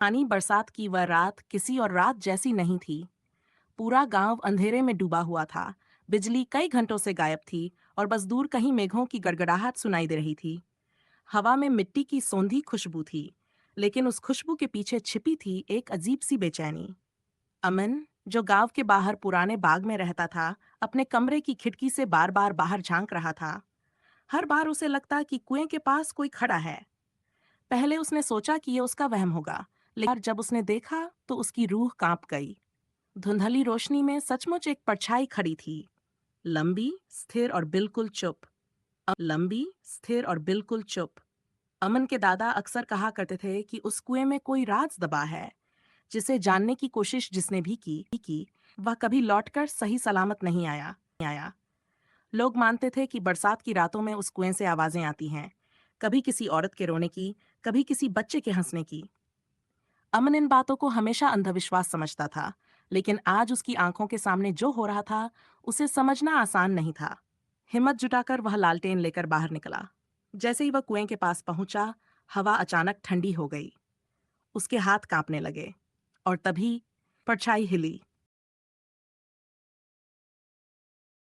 आनी बरसात की वह रात किसी और रात जैसी नहीं थी। पूरा गांव अंधेरे में डूबा हुआ था। बिजली कई घंटों से गायब थी और बस दूर कहीं मेघों की गड़गड़ाहट सुनाई दे रही थी। हवा में मिट्टी की सौंधी खुशबू थी, लेकिन उस खुशबू के पीछे छिपी थी एक अजीब सी बेचैनी। अमन, जो गांव के बाहर पुराने बाग में रहता था, अपने कमरे की खिड़की से बार बार बाहर झांक रहा था। हर बार उसे लगता कि कुएं के पास कोई खड़ा है। पहले उसने सोचा कि ये उसका वहम होगा, लेकिन जब उसने देखा तो उसकी रूह कांप गई। धुंधली रोशनी में सचमुच एक परछाई खड़ी थी, लंबी, स्थिर और बिल्कुल चुप। लंबी, स्थिर और बिल्कुल चुप। अमन के दादा अक्सर कहा करते थे कि उस कुएं में कोई राज दबा है, जिसे जानने की कोशिश जिसने भी की, वह कभी लौटकर सही सलामत नहीं आया। लोग मानते थे कि बरसात की रातों में उस कुएं से आवाजें आती हैं, कभी किसी औरत के रोने की, कभी किसी बच्चे के हंसने की। अमन इन बातों को हमेशा अंधविश्वास समझता था, लेकिन आज उसकी आंखों के सामने जो हो रहा था, उसे समझना आसान नहीं था। हिम्मत जुटाकर वह लालटेन लेकर बाहर निकला। जैसे ही वह कुएं के पास पहुंचा, हवा अचानक ठंडी हो गई। उसके हाथ कांपने लगे और तभी परछाई हिली।